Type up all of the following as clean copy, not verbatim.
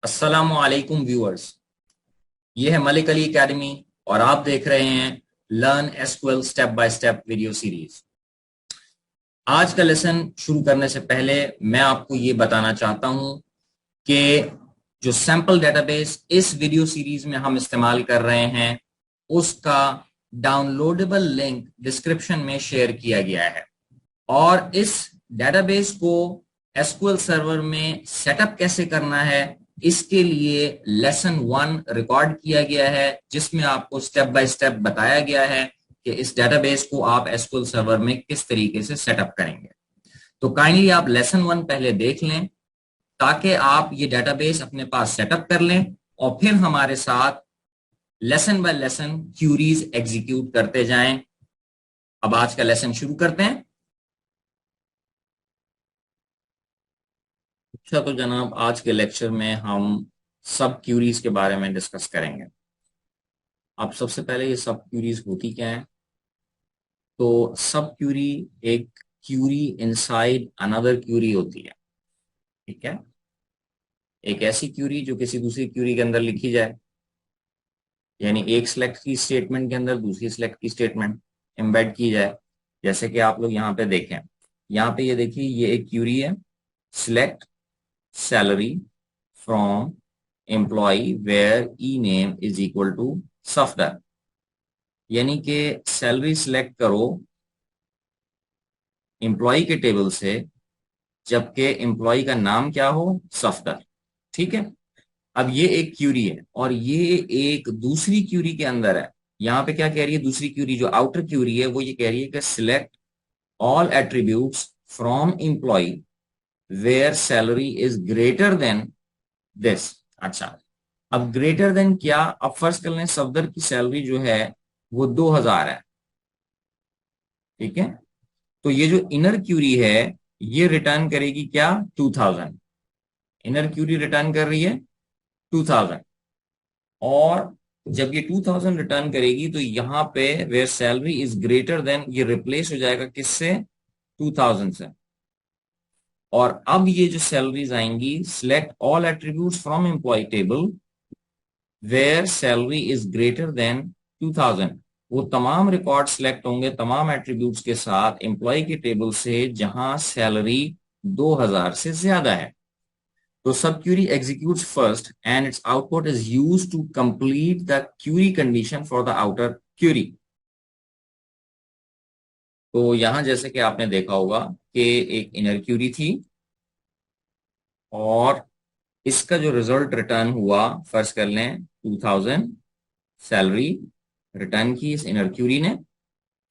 अस्सलामुअलैकुम व्यूअर्स। ये है मलिक अली एकेडमी और आप देख रहे हैं learn SQL step by step video series. आज का लेसन शुरू करने से पहले मैं आपको ये बताना चाहता हूं कि जो सैंपल डेटाबेस इस वीडियो सीरीज में हम इस्तेमाल कर रहे हैं उसका डाउनलोडेबल लिंक डिस्क्रिप्शन में शेयर किया गया है और इस डेटाबेस को एसक्यूएल सर्वर में सेटअप कैसे करना है इसके लिए लेसन 1 रिकॉर्ड किया गया है, जिसमें आपको स्टेप बाय स्टेप बताया गया है कि इस डेटाबेस को आप एसक्यूएल सर्वर में किस तरीके से सेटअप करेंगे। तो काइंडली आप लेसन 1 पहले देख लें ताकि आप ये डेटाबेस अपने पास सेटअप कर लें और फिर हमारे साथ lesson by lesson queries execute करते जाएं। अब आज का लेसन शुरू करते हैं। अच्छा, तो जनाब आज के लेक्चर में हम सब क्यूरीज के बारे में डिस्कस करेंगे। अब सबसे पहले ये सब क्यूरीज होती क्या है? तो सब क्यूरी एक क्यूरी इनसाइड अनदर क्यूरी होती है। ठीक है, एक ऐसी क्यूरी जो किसी दूसरी क्यूरी के अंदर लिखी जाए, यानी एक सिलेक्ट की स्टेटमेंट के अंदर दूसरी सिलेक्ट की स्टेटमेंट एम्बेड की जाए। जैसे कि आप लोग यहाँ पे देखें, यहाँ पे ये देखिए, ये एक क्यूरी है, select salary from employ where E name is equal to Safdar, यानी कि सैलरी सिलेक्ट करो एम्प्लॉय के टेबल से जबकि एम्प्लॉय का नाम क्या हो, सफदर। ठीक है, अब ये एक क्यूरी है और ये एक दूसरी क्यूरी के अंदर है। यहां पे क्या कह रही है दूसरी क्यूरी, जो आउटर क्यूरी है, वो ये कह रही है कि select all attributes from employ where salary is greater than this. अच्छा, अब ग्रेटर देन क्या? अब फर्ज कर लें सफदर की सैलरी जो है वो 2000 है। ठीक है, तो ये जो इनर क्यूरी है ये रिटर्न करेगी क्या? 2000। इनर क्यूरी रिटर्न कर रही है 2000, और जब ये 2000 रिटर्न करेगी तो यहां पे where salary is greater than ये रिप्लेस हो जाएगा किससे? 2000 से। और अब ये जो सैलरीज आएंगी, select all attributes from employ table where salary is greater than 2000। वो तमाम रिकॉर्ड सिलेक्ट होंगे तमाम एट्रीब्यूट्स के साथ एम्प्लॉय के टेबल से जहां सैलरी 2000 से ज्यादा है। तो sub query executes first and its output is used to complete the query condition for the outer query. तो यहां जैसे कि आपने देखा होगा कि एक इनर क्यूरी थी और इसका जो रिजल्ट रिटर्न हुआ, फर्ज कर लें 2000 सैलरी रिटर्न की इस इनर क्यूरी ने।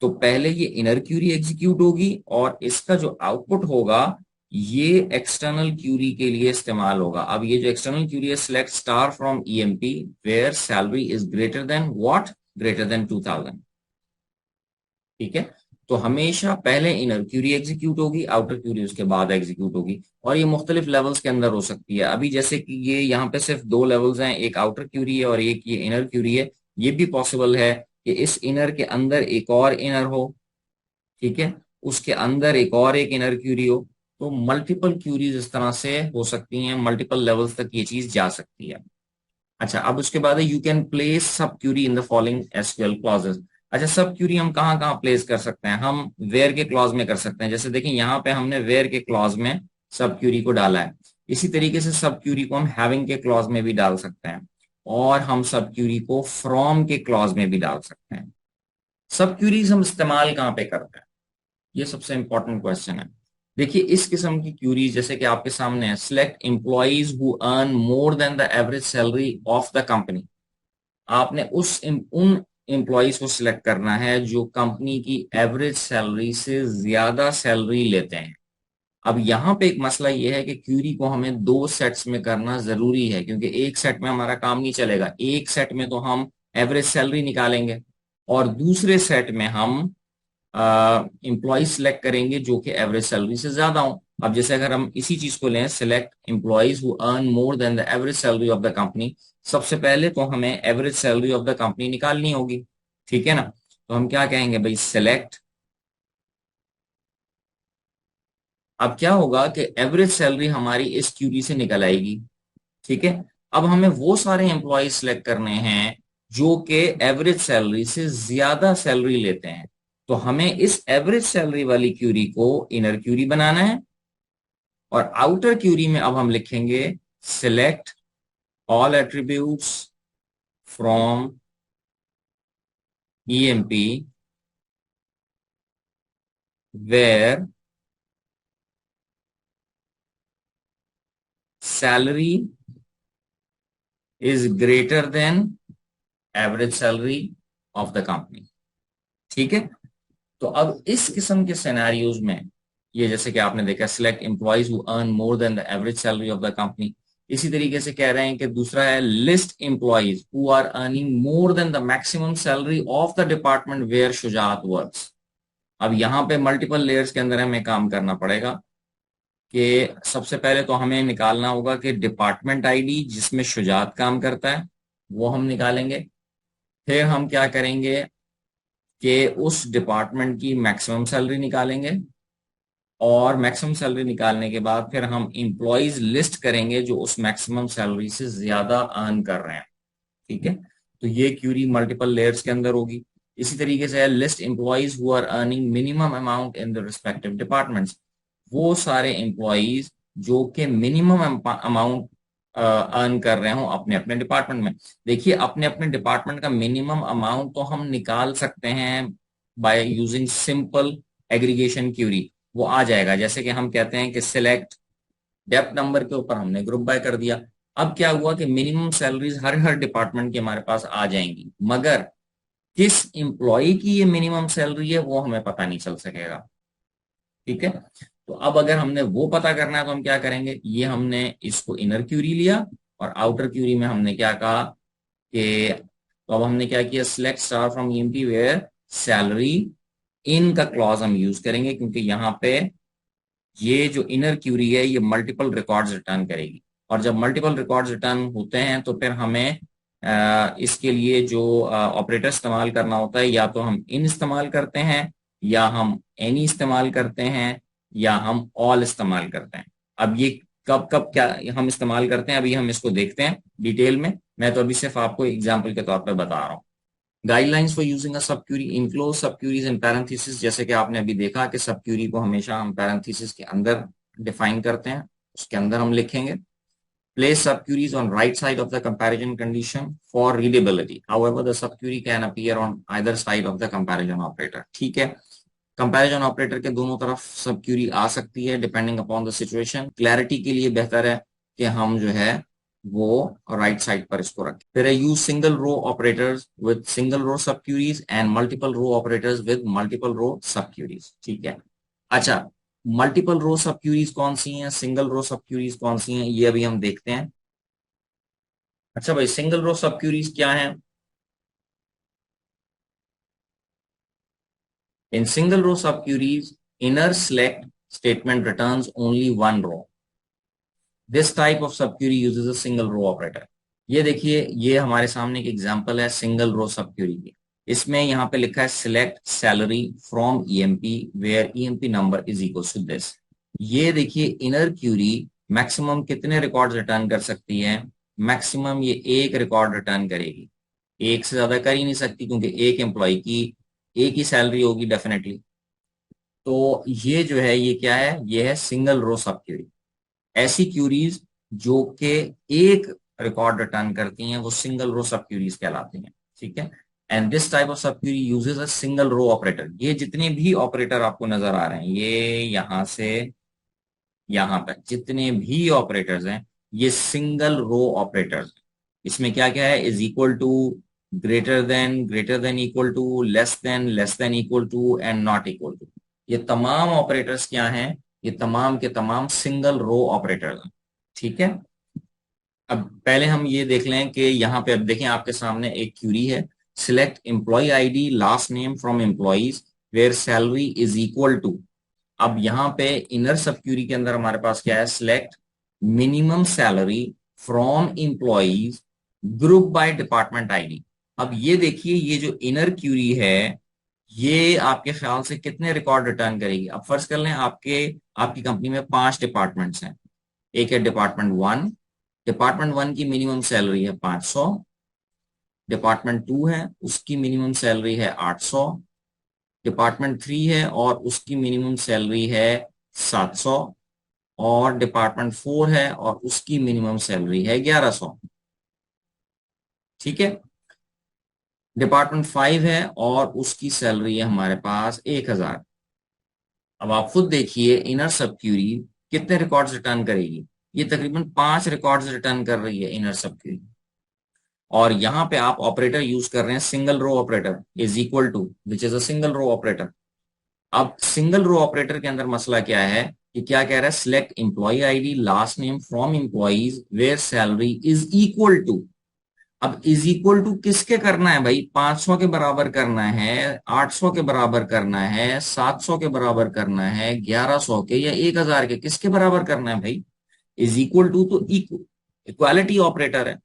तो पहले ये इनर क्यूरी एग्जीक्यूट होगी और इसका जो आउटपुट होगा ये एक्सटर्नल क्यूरी के लिए इस्तेमाल होगा। अब ये जो एक्सटर्नल क्यूरी है, select star from EMP where salary is greater than what? Greater than 2000। ठीक है, तो हमेशा पहले इनर क्यूरी एग्जीक्यूट होगी, आउटर क्यूरी उसके बाद एग्जीक्यूट होगी, और ये मुख्तलिफ लेवल्स के अंदर हो सकती है। अभी जैसे कि ये यहाँ पे सिर्फ दो लेवल्स हैं, एक आउटर क्यूरी है और एक ये इनर क्यूरी है। ये भी पॉसिबल है कि इस इनर के अंदर एक और इनर हो, ठीक है, उसके अंदर एक और एक इनर क्यूरी हो। तो मल्टीपल क्यूरीज इस तरह से हो सकती हैं, मल्टीपल लेवल्स तक ये चीज जा सकती है। अच्छा, अब उसके बाद है you can place sub query in the following SQL clauses. अच्छा, सब क्यूरी हम कहाँ कहाँ प्लेस कर सकते हैं? हम वेयर के क्लॉज में कर सकते हैं। जैसे देखिए यहाँ पे हमने वेयर के क्लॉज में सब क्यूरी को डाला है। इसी तरीके से सब क्यूरी को हम हैविंग के क्लॉज में भी डाल सकते हैं और हम सब क्यूरी को फ्रॉम के क्लॉज में भी डाल सकते हैं। सब क्यूरीज हम इस्तेमाल कहाँ पे करते हैं, ये सबसे इंपॉर्टेंट क्वेश्चन है। देखिए इस किस्म की क्यूरीज जैसे कि आपके सामने है, select employees who earn more than the average salary of the company. आपने उन एम्प्लॉइज को सिलेक्ट करना है जो कंपनी की एवरेज सैलरी से ज्यादा सैलरी लेते हैं। अब यहाँ पे एक मसला ये है कि क्यूरी को हमें दो सेट्स में करना जरूरी है, क्योंकि एक सेट में हमारा काम नहीं चलेगा। एक सेट में तो हम एवरेज सैलरी निकालेंगे और दूसरे सेट में हम एम्प्लॉय सिलेक्ट करेंगे जो कि एवरेज सैलरी से ज्यादा हो। अब जैसे अगर हम इसी चीज को लें, select employees who earn more than the average salary of the company, सबसे पहले तो हमें average salary of the company निकालनी होगी। ठीक है ना, तो हम क्या कहेंगे भाई, सिलेक्ट। अब क्या होगा कि एवरेज सैलरी हमारी इस क्यूरी से निकल आएगी। ठीक है, अब हमें वो सारे एम्प्लॉय सिलेक्ट करने हैं जो कि एवरेज सैलरी से ज्यादा सैलरी लेते हैं। तो हमें इस एवरेज सैलरी वाली क्यूरी को इनर क्यूरी बनाना है, और आउटर क्यूरी में अब हम लिखेंगे select all attributes from EMP where salary is greater than average salary of the company. ठीक है। तो अब इस किस्म के सिनेरियोज में, ये जैसे कि आपने देखा select employees who earn more than the average salary of the company, इसी तरीके से कह रहे हैं कि दूसरा है list employees who are earning more than the maximum salary of the department where Shujat works. अब यहाँ पे मल्टीपल लेयर्स के अंदर हमें काम करना पड़ेगा कि सबसे पहले तो हमें निकालना होगा कि डिपार्टमेंट आईडी जिसमें शुजात काम करता है वो हम निकालेंगे। फिर हम क्या करेंगे कि उस डिपार्टमेंट की मैक्सिमम सैलरी निकालेंगे, और मैक्सिमम सैलरी निकालने के बाद फिर हम इंप्लॉइज लिस्ट करेंगे जो उस मैक्सिमम सैलरी से ज्यादा अर्न कर रहे हैं। ठीक है। तो ये क्यूरी मल्टीपल लेयर्स के अंदर होगी। इसी तरीके से list employees who are earning minimum amount in the respective departments, वो सारे एम्प्लॉइज जो कि मिनिमम अमाउंट अर्न कर रहे हो अपने अपने डिपार्टमेंट में। देखिए अपने अपने डिपार्टमेंट का मिनिमम अमाउंट तो हम निकाल सकते हैं by using simple aggregation query. वो आ जाएगा, जैसे कि हम कहते हैं कि सिलेक्ट डेप्थ नंबर के ऊपर हमने ग्रुप बाय कर दिया। अब क्या हुआ कि मिनिमम सैलरीज हर हर डिपार्टमेंट की हमारे पास आ जाएंगी, मगर किस एम्प्लॉय की ये मिनिमम सैलरी है वो हमें पता नहीं चल सकेगा। ठीक है। तो अब अगर हमने वो पता करना है तो हम क्या करेंगे, ये हमने इसको इनर क्यूरी लिया, और आउटर क्यूरी में हमने क्या कहा कि, तो अब हमने क्या किया, select star from EMP where salary in का क्लॉज हम यूज करेंगे, क्योंकि यहाँ पे ये जो इनर क्यूरी है ये मल्टीपल रिकॉर्ड्स रिटर्न करेगी। और जब मल्टीपल रिकॉर्ड्स रिटर्न होते हैं तो फिर हमें इसके लिए जो ऑपरेटर इस्तेमाल करना होता है, या तो हम इन इस्तेमाल करते हैं, या हम एनी इस्तेमाल करते हैं, या हम ऑल इस्तेमाल करते हैं। अब ये कब कब क्या हम इस्तेमाल करते हैं अभी हम इसको देखते हैं डिटेल में। मैं तो अभी सिर्फ आपको एग्जाम्पल के तौर पर बता रहा हूँ। गाइडलाइंस फॉर यूजिंग अ सब क्यूरी, इनक्लोज सब क्यूरीज इन पैरेंथेसिस। जैसे कि आपने अभी देखा कि सब क्यूरी को हमेशा हम पैरेंथेसिस के अंदर डिफाइन करते हैं, उसके अंदर हम लिखेंगे। Place sub queries on right side of the comparison condition for readability, however the sub query can appear on either side of the comparison operator. ठीक है। कंपैरिजन ऑपरेटर के दोनों तरफ सब क्यूरी आ सकती है depending upon the situation. Clarity के लिए बेहतर है कि हम जो है वो राइट साइड पर इसको रखें। फिर है use single row operators with single row sub queries and multiple row operators with multiple row sub queries. ठीक है। अच्छा, मल्टीपल रो सब क्यूरीज कौन सी हैं, सिंगल रो सब क्यूरीज कौन सी हैं, ये अभी हम देखते हैं। अच्छा भाई, सिंगल रो सब क्यूरीज क्या है? In single row subqueries, inner select statement returns only one row. This type of subquery uses a single row operator. ये देखिए, ये हमारे सामने एक एग्जांपल है सिंगल रो सबक्यूरी की। इसमें यहाँ पे लिखा है select salary from EMP where EMP number is equal to this. ये देखिए इनर क्यूरी मैक्सिमम कितने रिकॉर्ड रिटर्न कर सकती है? मैक्सिमम ये एक रिकॉर्ड रिटर्न करेगी, एक से ज्यादा कर ही नहीं सकती, क्योंकि एक एम्प्लॉय की एक ही सैलरी होगी डेफिनेटली। तो ये जो है ये क्या है, ये है सिंगल रो सब क्यूरी। ऐसी क्यूरीज जो कि एक रिकॉर्ड रिटर्न करती हैं वो सिंगल रो सब क्यूरीज कहलाती हैं। ठीक है। And this type of sub query uses a single row operator. ये जितने भी ऑपरेटर आपको नजर आ रहे हैं, ये यहां से यहां तक जितने भी ऑपरेटर्स हैं, ये सिंगल रो ऑपरेटर्स। इसमें क्या क्या है, is equal to, greater than equal to, less than equal to, and not equal to. ये तमाम ऑपरेटर्स क्या हैं, ये तमाम के तमाम सिंगल रो ऑपरेटर्स हैं। ठीक है। अब पहले हम ये देख लें कि यहाँ पे अब देखें आपके सामने एक क्यूरी है, select employ ID last name from employees where salary is equal to. अब यहाँ पे इनर सब क्यूरी के अंदर हमारे पास क्या है, select minimum salary from employees group by department ID. अब ये देखिए, ये जो इनर क्यूरी है ये आपके ख्याल से कितने रिकॉर्ड रिटर्न करेगी? अब फर्ज कर लें आपकी कंपनी में 5 डिपार्टमेंट्स हैं। एक है डिपार्टमेंट 1, डिपार्टमेंट 1 की मिनिमम सैलरी है 500, डिपार्टमेंट 2 है उसकी मिनिमम सैलरी है 800, डिपार्टमेंट 3 है और उसकी मिनिमम सैलरी है 700, और डिपार्टमेंट 4 है और उसकी मिनिमम सैलरी है 1100। ठीक है। डिपार्टमेंट 5 है और उसकी सैलरी है हमारे पास 1000। अब आप खुद देखिए इनर सब क्यूरी कितने रिकॉर्ड्स रिटर्न करेगी। ये तकरीबन 5 रिकॉर्ड्स रिटर्न कर रही है इनर सब क्यूरी। और यहां पे आप ऑपरेटर यूज कर रहे हैं single row operator is equal to which is a single row operator. अब सिंगल रो ऑपरेटर के अंदर मसला क्या है कि क्या कह रहा है, select employ ID last name from employees where salary is equal to. अब इज इक्वल टू किसके करना है भाई, 500 के बराबर करना है, 800 के बराबर करना है, 700 के बराबर करना है, 1100 के या 1000 के, किसके बराबर करना है भाई। इज इक्वल टू तो इक्वालिटी ऑपरेटर है,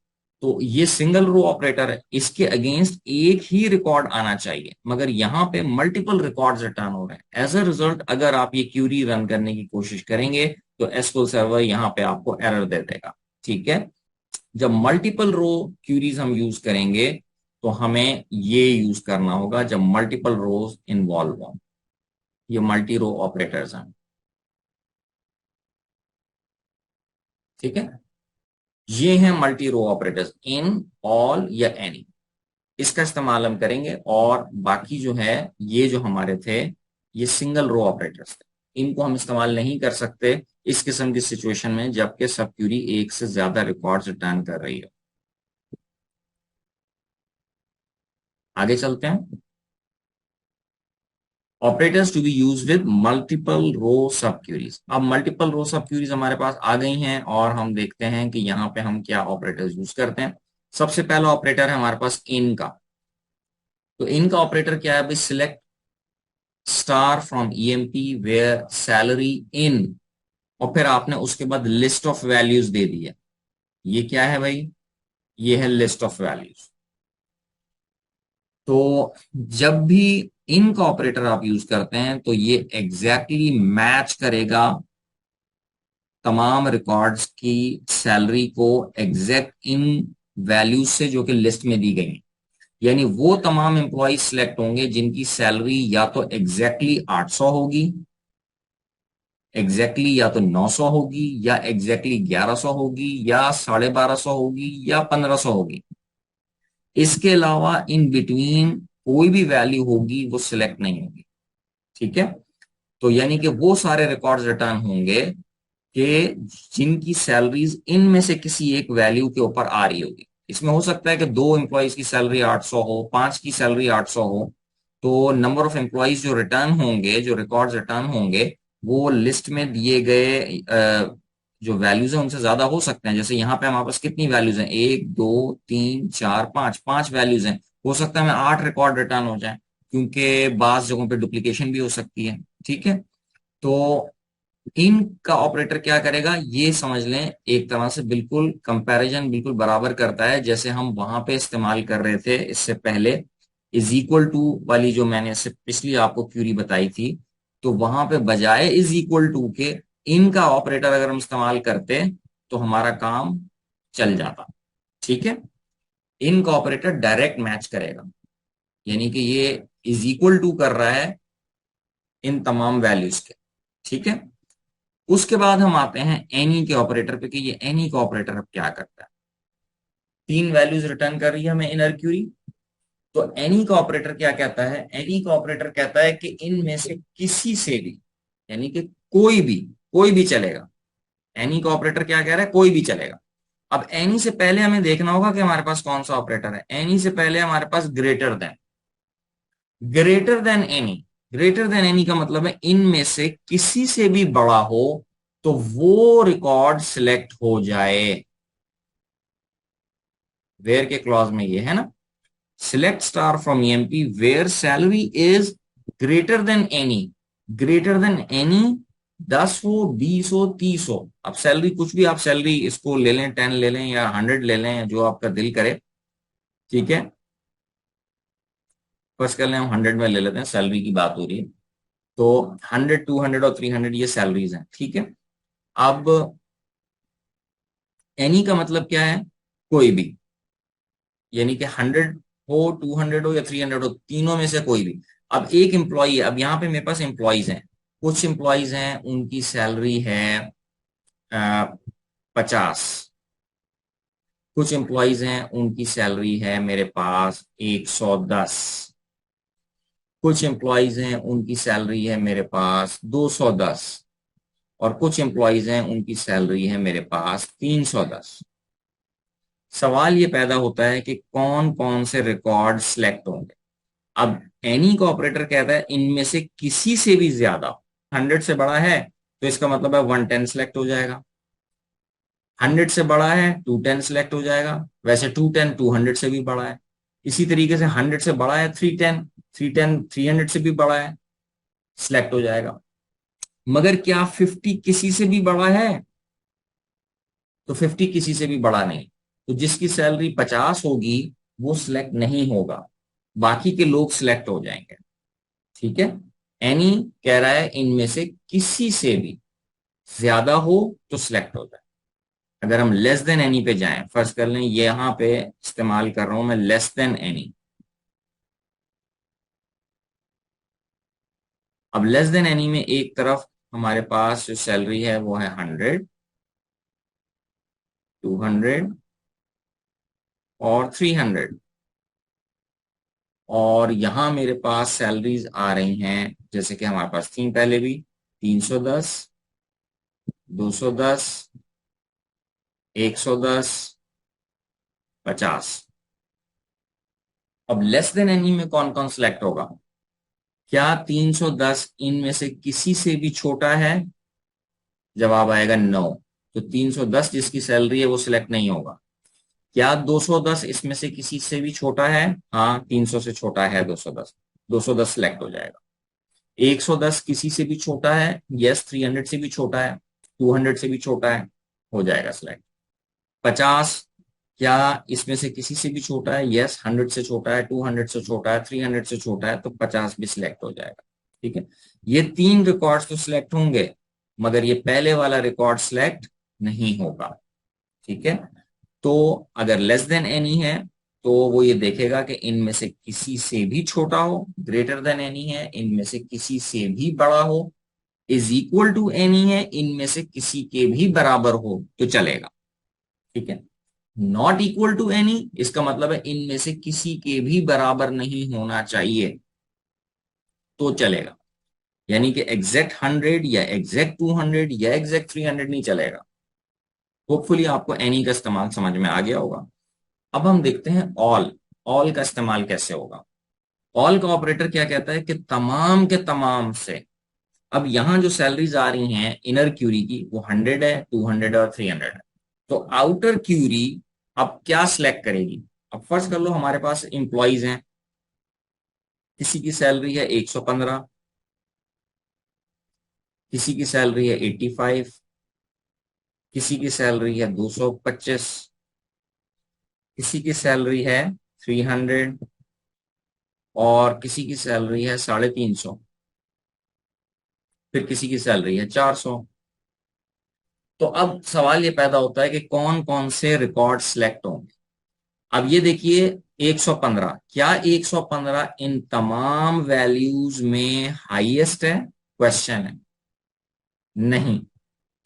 तो ये सिंगल रो ऑपरेटर है, इसके अगेंस्ट एक ही रिकॉर्ड आना चाहिए, मगर यहां पे मल्टीपल रिकॉर्ड्स रिटर्न हो रहे हैं। एज अ रिजल्ट अगर आप ये क्यूरी रन करने की कोशिश करेंगे तो एसक्यूएल सर्वर यहां पे आपको एरर दे देगा। ठीक है। जब मल्टीपल रो क्यूरीज हम यूज करेंगे तो हमें ये यूज करना होगा जब मल्टीपल रोज इन्वॉल्व हो। ये मल्टी रो ऑपरेटर्स हैं। ठीक है। ये हैं मल्टी रो ऑपरेटर्स, इन, ऑल या एनी। इसका इस्तेमाल हम करेंगे। और बाकी जो है ये जो हमारे थे ये सिंगल रो ऑपरेटर्स थे, इनको हम इस्तेमाल नहीं कर सकते इस किस्म की सिचुएशन में जबकि सब क्यूरी एक से ज्यादा रिकॉर्ड्स रिटर्न कर रही है। आगे चलते हैं। Operators to be use with multiple row sub queries. अब मल्टीपल रो सब क्यूरीज हमारे पास आ गई हैं और हम देखते हैं कि यहाँ पे हम क्या ऑपरेटर्स यूज करते हैं। सबसे पहला ऑपरेटर है हमारे पास इन का। तो इन का ऑपरेटर क्या है भाई, select star from EMP where salary in, और फिर आपने उसके बाद लिस्ट ऑफ वैल्यूज दे दी है। ये क्या है भाई, ये है लिस्ट ऑफ वैल्यूज। तो जब भी इन का ऑपरेटर आप यूज करते हैं तो ये एग्जैक्टली मैच करेगा तमाम रिकॉर्ड्स की सैलरी को एग्जैक्ट इन वैल्यूज से जो कि लिस्ट में दी गई है। यानी वो तमाम एम्प्लॉय सिलेक्ट होंगे जिनकी सैलरी या तो एग्जैक्टली 800 होगी, एग्जैक्टली या तो 900 होगी, या एग्जैक्टली 1100 होगी, या 1250 होगी, या 1500 होगी। इसके अलावा इन बिटवीन कोई भी वैल्यू होगी वो सिलेक्ट नहीं होगी। ठीक है। तो यानी कि वो सारे रिकॉर्ड्स रिटर्न होंगे कि जिनकी सैलरीज इनमें से किसी एक वैल्यू के ऊपर आ रही होगी। इसमें हो सकता है कि दो एम्प्लॉयज की सैलरी 800 हो, पांच की सैलरी 800 हो। तो नंबर ऑफ एम्प्लॉयज जो रिटर्न होंगे, जो रिकॉर्ड्स रिटर्न होंगे, वो लिस्ट में दिए गए जो वैल्यूज हैं उनसे ज्यादा हो सकते हैं। जैसे यहाँ पे हमारे पास कितनी वैल्यूज हैं, 1 2 3 4 5, 5 वैल्यूज हैं। हो सकता है हमें 8 रिकॉर्ड रिटर्न हो जाए क्योंकि बाज जगहों पे डुप्लीकेशन भी हो सकती है। ठीक है। तो इन का ऑपरेटर क्या करेगा, ये समझ लें एक तरह से बिल्कुल कंपैरिजन बिल्कुल बराबर करता है जैसे हम वहां पे इस्तेमाल कर रहे थे इससे पहले इज इक्वल टू वाली जो मैंने इससे पिछली आपको क्यूरी बताई थी। तो वहां पे बजाय इज इक्वल टू के इन का ऑपरेटर अगर हम इस्तेमाल करते तो हमारा काम चल जाता। ठीक है। इन का ऑपरेटर डायरेक्ट मैच करेगा, यानी कि ये इज इक्वल टू कर रहा है इन तमाम वैल्यूज के। ठीक है। उसके बाद हम आते हैं एनी के ऑपरेटर पे कि ये एनी का ऑपरेटर अब क्या करता है। तीन वैल्यूज रिटर्न कर रही है हमें इनर क्यूरी। तो एनी का ऑपरेटर क्या कहता है, एनी का ऑपरेटर कहता है कि इनमें से किसी से भी, यानी कि कोई भी चलेगा। एनी का ऑपरेटर क्या कह रहा है, कोई भी चलेगा। अब एनी से पहले हमें देखना होगा कि हमारे पास कौन सा ऑपरेटर है। एनी से पहले हमारे पास greater than. Greater than any, greater than any का मतलब है इनमें से किसी से भी बड़ा हो तो वो रिकॉर्ड सिलेक्ट हो जाए। वेयर के क्लॉज में ये है ना, select star from EMP where salary is greater than any. Greater than any 10 हो, 20 हो, 30 हो। अब सैलरी कुछ भी, आप सैलरी इसको ले लें, 10 ले लें या 100 ले लें, जो आपका दिल करे। ठीक है। फर्स्ट कर लें हम 100 में ले लेते हैं, सैलरी की बात हो रही है। तो 100, 200 और 300 ये सैलरीज हैं। ठीक है। अब एनी का मतलब क्या है? कोई भी, यानी कि 100 हो, 200 हो या 300 हो, तीनों में से कोई भी। अब एक एम्प्लॉई है, अब यहाँ पे मेरे पास एम्प्लॉयज हैं, कुछ एम्प्लॉयज हैं उनकी सैलरी है 50, कुछ एम्प्लॉयज हैं उनकी सैलरी है मेरे पास 110, कुछ एम्प्लॉयज हैं उनकी सैलरी है मेरे पास 210, और कुछ एम्प्लॉयज हैं उनकी सैलरी है मेरे पास 310। सवाल ये पैदा होता है कि कौन कौन से रिकॉर्ड सिलेक्ट होंगे। अब एनी का ऑपरेटर कहता है इनमें से किसी से भी ज्यादा, 100 से बड़ा है तो इसका मतलब है 110 सिलेक्ट हो जाएगा, 100 से बड़ा है 210 सिलेक्ट हो जाएगा, वैसे 210 200 से भी बड़ा है, इसी तरीके से 100 से बड़ा है 310, 310 300 से भी बड़ा है, सिलेक्ट हो जाएगा। मगर क्या 50 किसी से भी बड़ा है? तो 50 किसी से भी बड़ा नहीं, तो जिसकी सैलरी 50 होगी वो सिलेक्ट नहीं होगा, बाकी के लोग सिलेक्ट हो जाएंगे। ठीक है, एनी कह रहा है इनमें से किसी से भी ज्यादा हो तो सिलेक्ट होता है। अगर हम लेस देन एनी पे जाएं, फर्ज कर लें ये यहां पे इस्तेमाल कर रहा हूं मैं लेस देन एनी। अब लेस देन एनी में एक तरफ हमारे पास जो सैलरी है वो है 100, 200 और 300, और यहां मेरे पास सैलरीज आ रही हैं जैसे कि हमारे पास थी पहले भी, 310, 210, 110, 50। अब लेस देन एनी में कौन कौन सिलेक्ट होगा? क्या 310 इनमें से किसी से भी छोटा है? जवाब आएगा नो, तो 310 जिसकी सैलरी है वो सिलेक्ट नहीं होगा। क्या 210 इसमें से किसी से भी छोटा है? हाँ, 300 से छोटा है 210, 210 सिलेक्ट हो जाएगा। 110 किसी से भी छोटा है? यस, 300 से भी छोटा है, 200 से भी छोटा है, हो जाएगा सिलेक्ट। 50 क्या इसमें से किसी से भी छोटा है? यस, 100 से छोटा है, 200 से छोटा है, 300 से छोटा है, तो 50 भी सिलेक्ट हो जाएगा। ठीक है, ये तीन रिकॉर्ड्स तो सिलेक्ट होंगे, मगर ये पहले वाला रिकॉर्ड सिलेक्ट नहीं होगा। ठीक है, तो अगर लेस देन एनी है तो वो ये देखेगा कि इनमें से किसी से भी छोटा हो, ग्रेटर देन एनी है इनमें से किसी से भी बड़ा हो, इज इक्वल टू एनी है इनमें से किसी के भी बराबर हो तो चलेगा। ठीक है, नॉट इक्वल टू एनी इसका मतलब है इनमें से किसी के भी बराबर नहीं होना चाहिए तो चलेगा, यानी कि एग्जैक्ट 100 या एग्जैक्ट 200 या एग्जैक्ट 300 नहीं चलेगा। होपफुली आपको एनी का इस्तेमाल समझ में आ गया होगा। अब हम देखते हैं ऑल। ऑल का इस्तेमाल कैसे होगा? ऑल का ऑपरेटर क्या कहता है कि तमाम के तमाम से, अब यहां जो सैलरीज आ रही हैं इनर क्यूरी की वो 100 है, 200 और 300 है, तो आउटर क्यूरी अब क्या सिलेक्ट करेगी? अब फर्ज कर लो हमारे पास इंप्लॉइज हैं, किसी की सैलरी है 115, किसी की सैलरी है 85, किसी की सैलरी है 225, किसी की सैलरी है 300, और किसी की सैलरी है 350, फिर किसी की सैलरी है 400। तो अब सवाल ये पैदा होता है कि कौन कौन से रिकॉर्ड सिलेक्ट होंगे। अब ये देखिए 115, क्या 115 इन तमाम वैल्यूज में हाईएस्ट है? क्वेश्चन है। नहीं,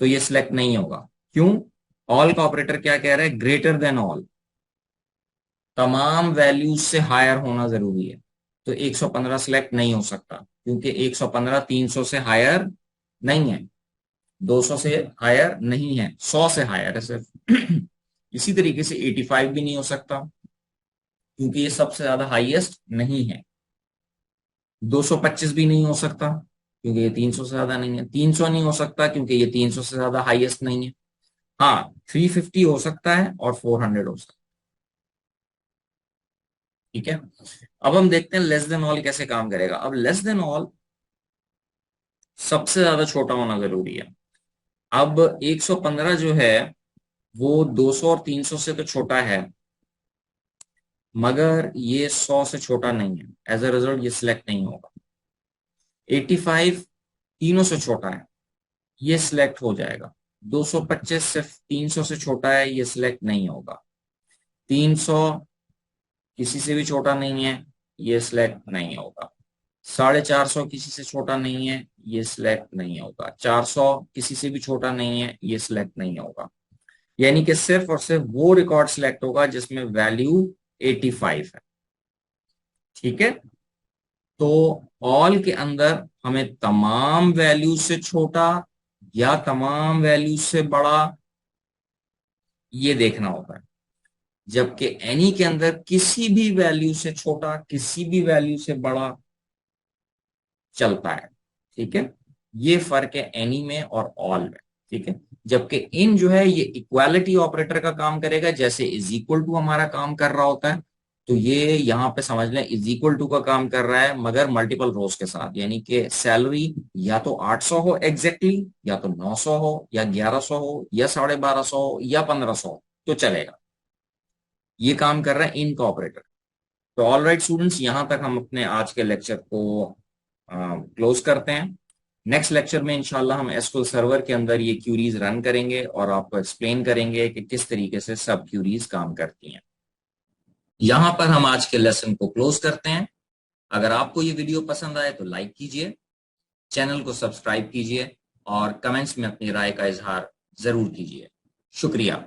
तो ये सिलेक्ट नहीं होगा। क्यों? ऑल का ऑपरेटर क्या कह रहा है? ग्रेटर देन ऑल, तमाम वैल्यूज से हायर होना जरूरी है, तो 115 सिलेक्ट नहीं हो सकता क्योंकि 115 300 से हायर नहीं है, 200 से हायर नहीं है, 100 से हायर है सिर्फ। इसी तरीके से 85 भी नहीं हो सकता क्योंकि ये सबसे ज्यादा हाईएस्ट नहीं है, 225 भी नहीं हो सकता क्योंकि ये 300 से ज्यादा नहीं है, 300 नहीं हो सकता क्योंकि ये 300 से ज्यादा हाईएस्ट नहीं है। हाँ, 350 हो सकता है और 400 हो सकता है। ठीक है, अब हम देखते हैं लेस देन ऑल कैसे काम करेगा। अब लेस देन ऑल सबसे ज्यादा छोटा होना जरूरी है। अब 115 जो है वो 200 और 300 से तो छोटा है, मगर ये 100 से छोटा नहीं है, एज अ रिजल्ट ये सिलेक्ट नहीं होगा। 85 तीनों से छोटा है, ये सिलेक्ट हो जाएगा। 225 सिर्फ 300 से छोटा है, ये सिलेक्ट नहीं होगा। 300 किसी से भी छोटा नहीं है, ये सिलेक्ट नहीं होगा। 450 किसी से छोटा नहीं है, ये सिलेक्ट नहीं होगा। 400 किसी से भी छोटा नहीं है, ये सिलेक्ट नहीं होगा। यानी कि सिर्फ और सिर्फ वो रिकॉर्ड सिलेक्ट होगा जिसमें वैल्यू 85 है। ठीक है, तो ऑल के अंदर हमें तमाम वैल्यू से छोटा या तमाम वैल्यू से बड़ा ये देखना होता है, जबकि एनी के अंदर किसी भी वैल्यू से छोटा किसी भी वैल्यू से बड़ा चलता है। ठीक है, ये फर्क है एनी में और ऑल में। ठीक है, जबकि इन जो है ये इक्वालिटी ऑपरेटर का काम करेगा, जैसे इज इक्वल टू हमारा काम कर रहा होता है। तो ये यहां पे समझ लें इज इक्वल टू का काम कर रहा है मगर मल्टीपल रोज के साथ, यानी कि सैलरी या तो 800 हो एग्जैक्टली, या तो 900 हो, या 1100 हो, या 1250 हो, या 1500 हो, तो चलेगा। ये काम कर रहा है इन का ऑपरेटर। तो ऑल राइट स्टूडेंट्स, यहां तक हम अपने आज के लेक्चर को क्लोज करते हैं। नेक्स्ट लेक्चर में इंशाल्लाह हम एसक्यूएल सर्वर के अंदर ये क्यूरीज रन करेंगे और आपको एक्सप्लेन करेंगे कि किस तरीके से सब क्यूरीज काम करती हैं। यहां पर हम आज के लेसन को क्लोज करते हैं। अगर आपको ये वीडियो पसंद आए तो लाइक कीजिए, चैनल को सब्सक्राइब कीजिए और कमेंट्स में अपनी राय का इजहार जरूर कीजिए। शुक्रिया।